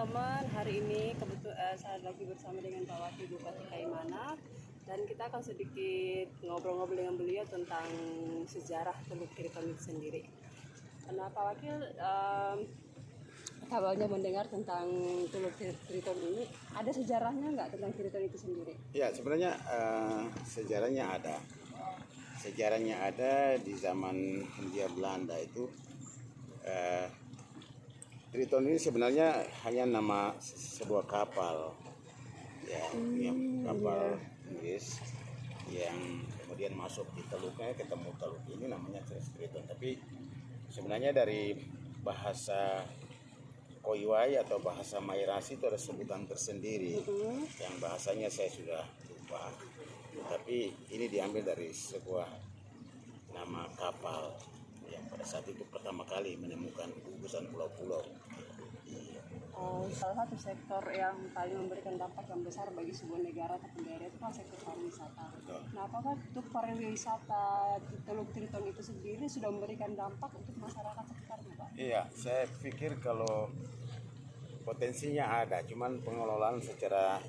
teman-teman, hari ini saya lagi bersama dengan Pak Wakil Bupati Kaimana dan kita akan sedikit ngobrol-ngobrol dengan beliau tentang sejarah Teluk Triton itu sendiri. Nah, Pak Wakil, kabarnya mendengar tentang Teluk Triton ini, ada sejarahnya nggak tentang Triton itu sendiri? Ya, sebenarnya sejarahnya ada. Sejarahnya ada di zaman Hindia Belanda itu. Triton ini sebenarnya hanya nama sebuah kapal, ya, kapal Inggris yang kemudian masuk di teluknya, ketemu teluk ini namanya Triton. Tapi sebenarnya dari bahasa Koiwai atau bahasa Mairasi itu ada sebutan tersendiri, yang bahasanya saya sudah lupa. Tapi ini diambil dari sebuah nama kapal yang pada saat itu pertama kali menemukan gugusan pulau-pulau. Salah satu sektor yang paling memberikan dampak yang besar bagi sebuah negara atau daerah itu kan sektor pariwisata. Nah, apakah untuk pariwisata di Teluk Triton itu sendiri sudah memberikan dampak untuk masyarakat sekitarnya, Pak? Iya, saya pikir kalau potensinya ada, cuman pengelolaan secara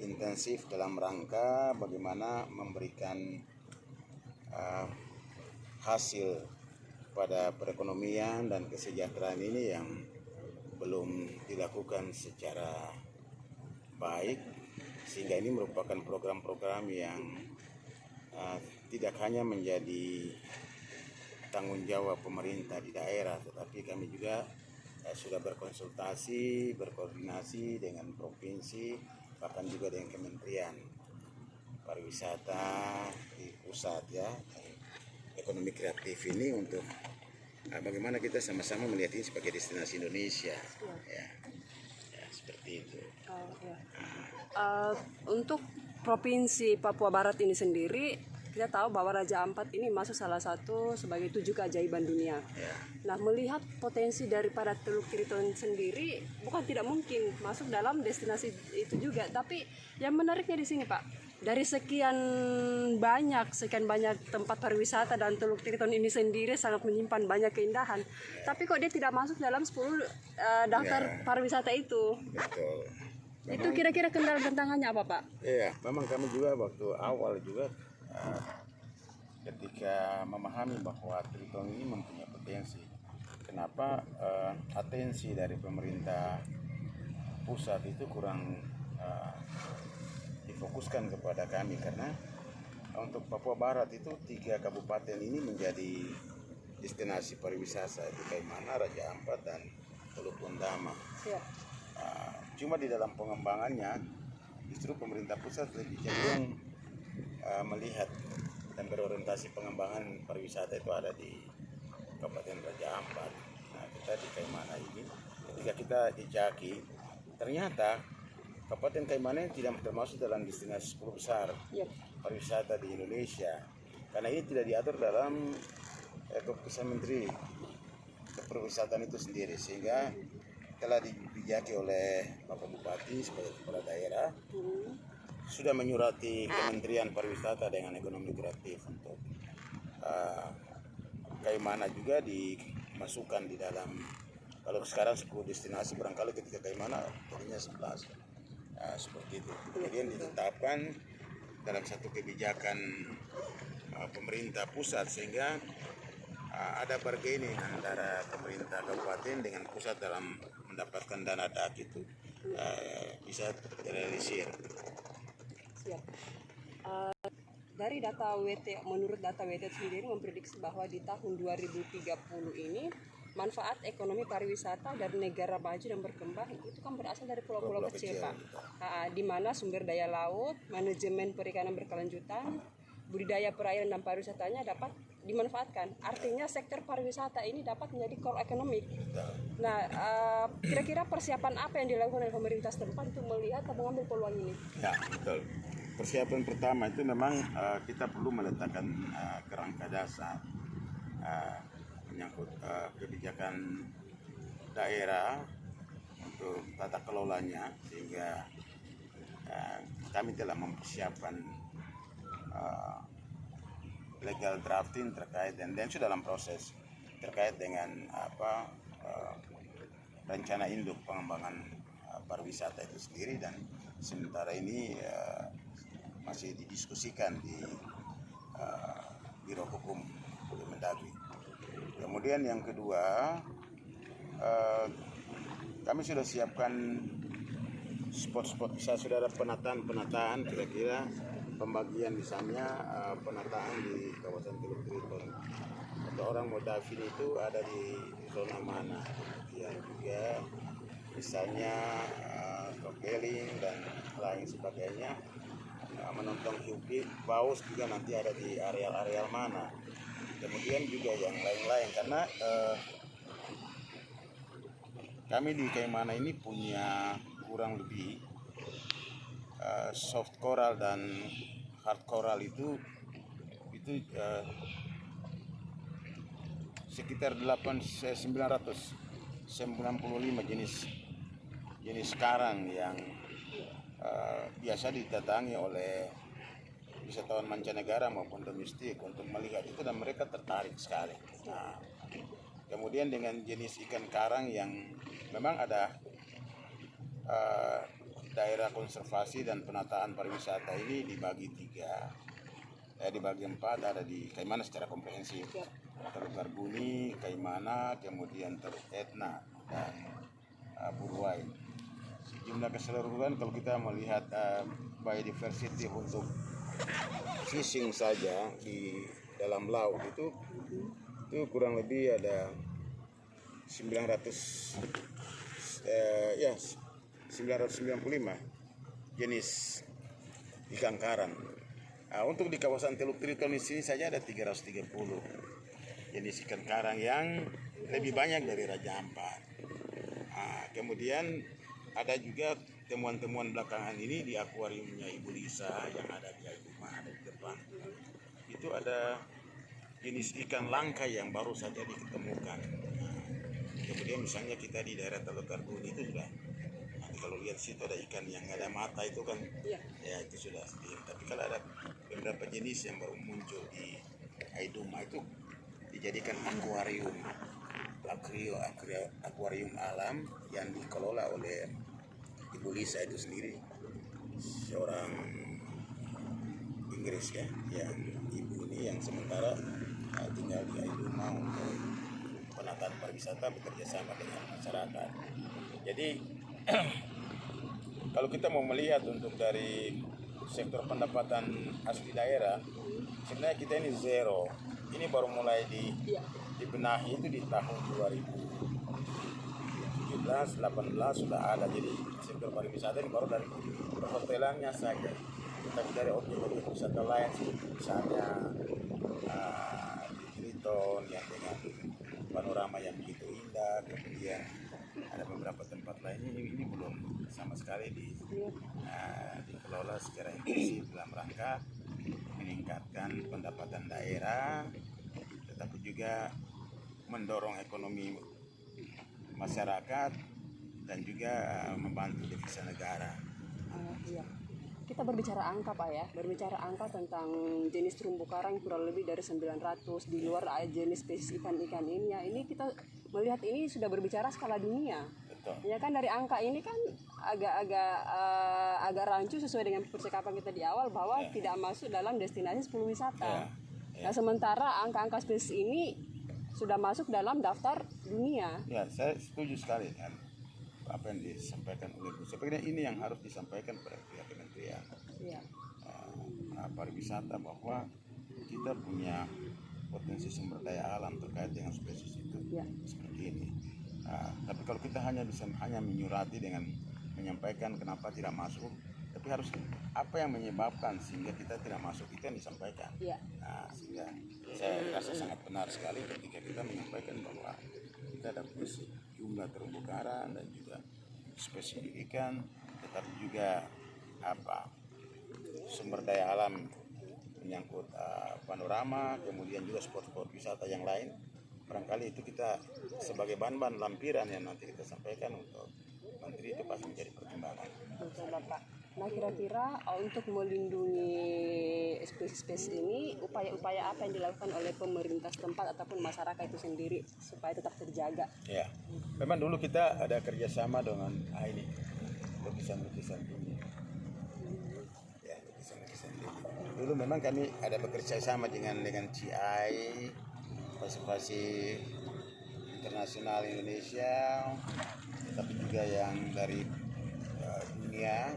intensif dalam rangka bagaimana memberikan hasil pada perekonomian dan kesejahteraan ini yang belum dilakukan secara baik, sehingga ini merupakan program-program yang tidak hanya menjadi tanggung jawab pemerintah di daerah, tetapi kami juga sudah berkonsultasi, berkoordinasi dengan provinsi, bahkan juga dengan Kementerian Pariwisata di pusat, ya, ekonomi kreatif ini untuk bagaimana kita sama-sama melihat ini sebagai destinasi Indonesia, ya, seperti itu. Untuk Provinsi Papua Barat ini sendiri, kita tahu bahwa Raja Ampat ini masuk salah satu sebagai 7 keajaiban dunia. Ya. Nah, melihat potensi daripada Teluk Triton sendiri, bukan tidak mungkin masuk dalam destinasi itu juga. Tapi yang menariknya di sini, Pak, dari sekian banyak tempat pariwisata dan Teluk Triton ini sendiri sangat menyimpan banyak keindahan. Tapi kok dia tidak masuk dalam 10 daftar pariwisata itu? Betul. Memang, itu kira-kira kendala-tantangannya apa, Pak? Iya, memang kami juga waktu awal juga ketika memahami bahwa Triton ini mempunyai potensi. Kenapa atensi dari pemerintah pusat itu kurang difokuskan kepada kami, karena untuk Papua Barat itu 3 kabupaten ini menjadi destinasi pariwisata, itu Kaimana, Raja Ampat, dan Teluk Undama. Ya. Cuma di dalam pengembangannya justru pemerintah pusat lebih cenderung melihat dan berorientasi pengembangan pariwisata itu ada di Kabupaten Raja Ampat. Nah, kita di Kaimana ini, ketika kita dijaki, ternyata Kabupaten Kaimana tidak termasuk dalam destinasi 10 besar pariwisata di Indonesia, karena ini tidak diatur dalam keputusan Menteri Kepariwisataan itu sendiri, sehingga telah dijaki oleh Bapak Bupati sebagai kepala daerah, sudah menyurati Kementerian Pariwisata dengan Ekonomi Kreatif untuk Kaimana juga dimasukkan di dalam. Kalau sekarang 10 destinasi, barangkali ketika Kaimana tadinya 11. Seperti itu. Kemudian ditetapkan dalam satu kebijakan pemerintah pusat, sehingga ada bargaining antara pemerintah kabupaten dengan pusat dalam mendapatkan dana DAK itu bisa terrealisir. Siap. Dari data menurut data WT sendiri memprediksi bahwa di tahun 2030 ini manfaat ekonomi pariwisata dari negara maju dan berkembang itu kan berasal dari pulau-pulau kecil, Pak. Di mana sumber daya laut, manajemen perikanan berkelanjutan, budidaya perairan dan pariwisatanya dapat dimanfaatkan. Artinya sektor pariwisata ini dapat menjadi core ekonomi. Nah, kira-kira persiapan apa yang dilakukan oleh pemerintah setempat untuk melihat atau mengambil peluang ini? Ya, betul. Persiapan pertama itu memang kita perlu meletakkan kerangka dasar menyangkut kebijakan daerah untuk tata kelolanya, sehingga kami telah mempersiapkan legal drafting terkait dan sudah dalam proses terkait dengan rencana induk pengembangan pariwisata itu sendiri, dan sementara ini masih didiskusikan di Biro Hukum Kemendagri. Kemudian yang kedua, kami sudah siapkan spot-spot, sudah ada penataan kira-kira pembagian misalnya penataan di kawasan Teluk Triton. Atau orang mau daftar itu ada di zona mana, kemudian juga misalnya rokeling dan lain sebagainya, menonton hiu paus juga nanti ada di areal-areal mana, kemudian juga yang lain-lain, karena kami di Kaimana ini punya kurang lebih soft coral dan hard coral itu sekitar 995 jenis karang yang biasa didatangi oleh wisatawan mancanegara maupun domestik untuk melihat itu, dan mereka tertarik sekali. Nah, kemudian dengan jenis ikan karang yang memang ada daerah konservasi dan penataan pariwisata ini dibagi 3, dibagi 4, ada di Kaimana secara komprehensif. Teluk Karbuni, Kaimana, kemudian Teluk Etna dan Burwai. Jumlah keseluruhan kalau kita melihat biodiversity untuk fishing saja di dalam laut itu kurang lebih ada 995 jenis ikan karang. Nah, untuk di kawasan Teluk Triton di sini saja ada 330 jenis ikan karang yang lebih banyak dari Raja Ampat. Nah, kemudian ada juga temuan-temuan belakangan ini di akuariumnya Ibu Lisa yang ada di rumah, ada di depan. Itu ada jenis ikan langka yang baru saja ditemukan. Nah, kemudian misalnya kita di daerah Teluk Karbuni itu sudah, nanti kalau lihat situ ada ikan yang ada mata itu kan, ya itu sudah. Tapi kalau ada beberapa jenis yang baru muncul di Aiduma itu dijadikan akuarium alam yang dikelola oleh Ibu Lisa itu sendiri, seorang Inggris ya, yang ibu ini yang sementara tinggal di Aiduma untuk penataan pariwisata bekerja sama dengan masyarakat. Jadi kalau kita mau melihat untuk dari sektor pendapatan asli daerah, sebenarnya kita ini zero. Ini baru mulai dibenahi itu di tahun 2017-18 sudah ada. Jadi sektor pariwisata ini baru dari perhotelannya saja. Tapi dari objek-objek wisata lain, misalnya di Triton yang dengan panorama yang begitu indah, kemudian ada beberapa tempat lainnya ini belum sama sekali dikelola secara intensif dalam rangka meningkatkan pendapatan daerah, tetapi juga mendorong ekonomi masyarakat dan juga membantu devisa negara. Iya. Kita berbicara angka Pak ya, berbicara angka tentang jenis terumbu karang kurang lebih dari 900 di luar jenis spesies ikan-ikan ini ya. Ini kita melihat ini sudah berbicara skala dunia. Betul. Ya kan, dari angka ini kan agak rancu sesuai dengan percakapan kita di awal bahwa tidak masuk dalam destinasi 10 wisata. Nah, sementara angka-angka spesies ini sudah masuk dalam daftar dunia. Ya, saya setuju sekali dengan apa yang disampaikan oleh Bu. Sebenarnya ini yang harus disampaikan pada pihak kementerian pariwisata, bahwa kita punya potensi sumber daya alam terkait dengan spesies itu seperti ini. Tapi kalau kita hanya menyurati dengan menyampaikan kenapa tidak masuk, tapi harus apa yang menyebabkan sehingga kita tidak masuk, itu yang disampaikan. Sehingga saya rasa sangat benar sekali ketika kita menyampaikan bahwa kita ada jumlah terumbu karang dan juga spesies ikan, tetapi juga sumber daya alam menyangkut panorama, kemudian juga spot-spot wisata yang lain. Barangkali itu kita sebagai bahan-bahan lampiran yang nanti kita sampaikan untuk menteri, itu pasti menjadi pertimbangan. Betul Bapak. Nah, kira-kira untuk melindungi spesies ini, upaya-upaya apa yang dilakukan oleh pemerintah setempat ataupun masyarakat itu sendiri supaya tetap terjaga? Ya, memang dulu kita ada kerjasama dengan lukisan-lukisan ini. Ya, lukisan-lukisan ini. Dulu memang kami ada bekerja sama dengan CI, konservasi internasional Indonesia, tetapi juga yang dari dunia,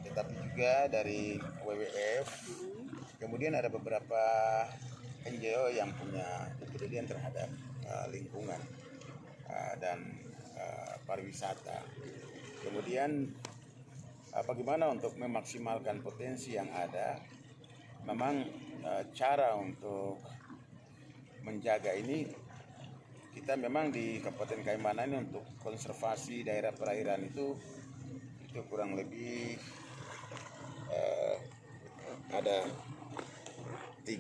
tetapi juga dari WWF. Kemudian ada beberapa NGO yang punya kepedulian terhadap lingkungan dan pariwisata. Kemudian bagaimana untuk memaksimalkan potensi yang ada? Memang cara untuk menjaga ini, kita memang di Kabupaten Kaimanan ini untuk konservasi daerah perairan itu kurang lebih ada 30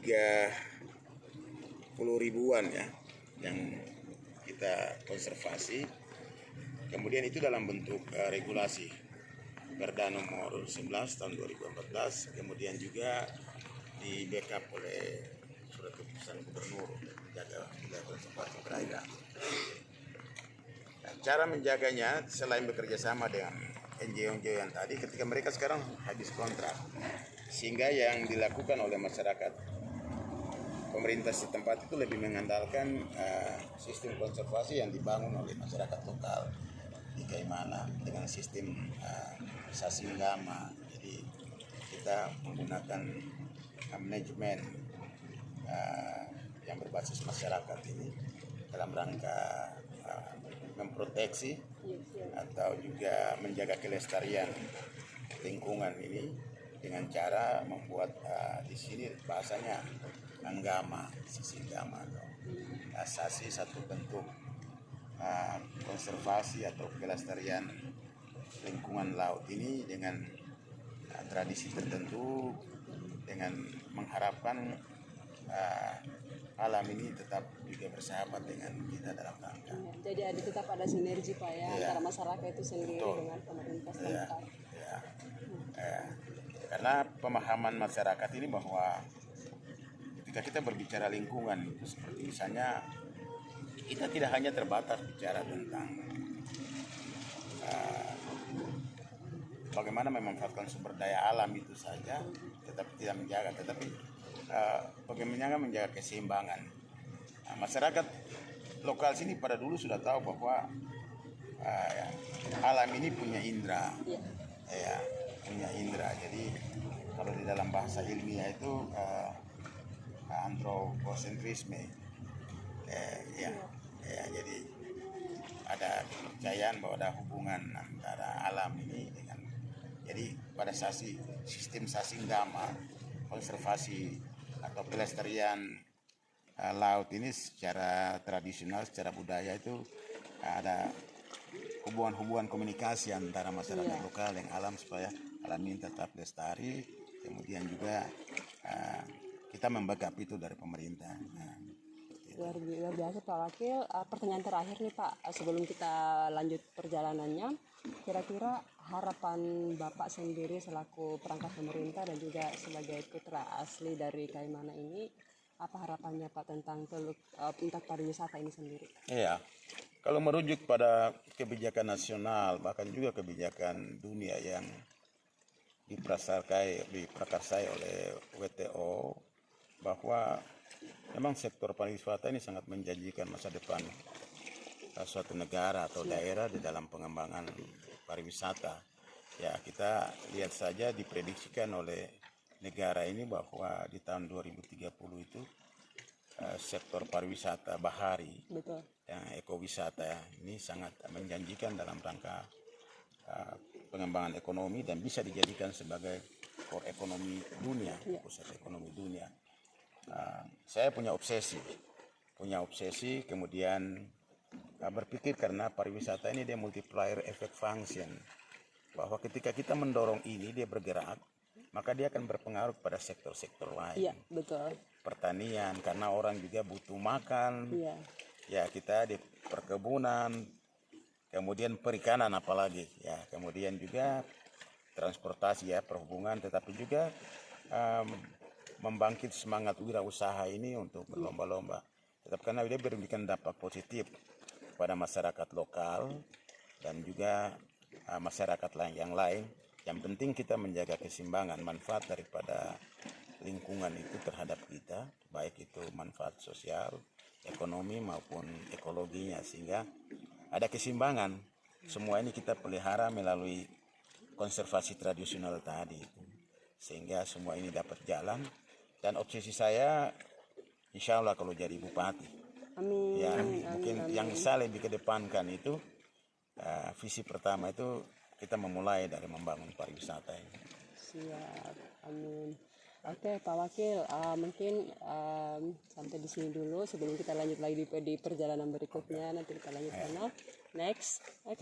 ribuan ya yang kita konservasi. Kemudian itu dalam bentuk regulasi Perda nomor 11 tahun 2014, kemudian juga di backup oleh surat keputusan gubernur menjaga wilayah konservasi perairan. Nah, cara menjaganya selain bekerja sama dengan NGO-NGO yang tadi, ketika mereka sekarang habis kontrak, sehingga yang dilakukan oleh masyarakat pemerintah setempat itu lebih mengandalkan sistem konservasi yang dibangun oleh masyarakat lokal di Kaimana dengan sistem sasinggama. Jadi kita menggunakan manajemen yang berbasis masyarakat ini dalam rangka memproteksi atau juga menjaga kelestarian lingkungan ini dengan cara membuat di sini bahasanya anggama, sisinggama atau asasi satu bentuk konservasi atau kelestarian lingkungan laut ini dengan tradisi tertentu, dengan mengharapkan alam ini tetap juga bersahabat dengan kita dalam rangka. Jadi tetap ada sinergi Pak ya, Ya. antara masyarakat itu sendiri dengan pemerintah setempat. Karena pemahaman masyarakat ini bahwa ketika kita berbicara lingkungan itu seperti misalnya kita tidak hanya terbatas bicara tentang bagaimana memanfaatkan sumber daya alam itu saja, tetapi tidak menjaga, tetapi bagaimana menjaga keseimbangan. Nah, masyarakat lokal sini pada dulu sudah tahu bahwa alam ini punya indera, ya, punya indera. Jadi kalau di dalam bahasa ilmiah itu antropocentrisme, jadi ada kepercayaan bahwa ada hubungan antara alam ini dengan, jadi pada sistem sasinggama, konservasi atau pelestarian laut ini secara tradisional, secara budaya itu ada hubungan komunikasi antara masyarakat lokal dengan alam supaya alam ini tetap lestari. Kemudian juga kita membackup itu dari pemerintah. Luar biasa Pak Wakil. Pertanyaan terakhir nih Pak, sebelum kita lanjut perjalanannya, kira-kira harapan Bapak sendiri selaku perangkat pemerintah dan juga sebagai putra asli dari Kaimana ini, apa harapannya Pak tentang Puncak pariwisata ini sendiri? Iya, kalau merujuk pada kebijakan nasional bahkan juga kebijakan dunia yang diprakarsai oleh WTO, bahwa memang sektor pariwisata ini sangat menjanjikan masa depan suatu negara atau daerah di dalam pengembangan pariwisata. Ya, kita lihat saja diprediksikan oleh negara ini bahwa di tahun 2030 itu sektor pariwisata bahari, yang ekowisata ini sangat menjanjikan dalam rangka pengembangan ekonomi dan bisa dijadikan sebagai core ekonomi dunia, pusat ekonomi dunia. Saya punya obsesi, kemudian berpikir karena pariwisata ini dia multiplier effect function, bahwa ketika kita mendorong ini dia bergerak, maka dia akan berpengaruh pada sektor-sektor lain. Iya, betul. Pertanian, karena orang juga butuh makan. Iya. Ya, kita di perkebunan, kemudian perikanan apalagi, ya, kemudian juga transportasi ya, perhubungan, tetapi juga membangkit semangat wirausaha ini untuk berlomba-lomba. Tetap karena dia memberikan dampak positif pada masyarakat lokal dan juga masyarakat lain yang lain. Yang penting kita menjaga keseimbangan manfaat daripada lingkungan itu terhadap kita, baik itu manfaat sosial, ekonomi maupun ekologinya, sehingga ada keseimbangan. Semua ini kita pelihara melalui konservasi tradisional tadi itu, sehingga semua ini dapat jalan. Dan obsesi saya insya Allah kalau jadi bupati, Amin. ya Amin. mungkin Amin. yang saya lebih kedepankan itu visi pertama itu kita memulai dari membangun pariwisata ini. Siap. Amin. Oke, Pak Wakil, mungkin sampai di sini dulu sebelum kita lanjut lagi di perjalanan berikutnya. Nanti kita lanjut sana. Next. Oke.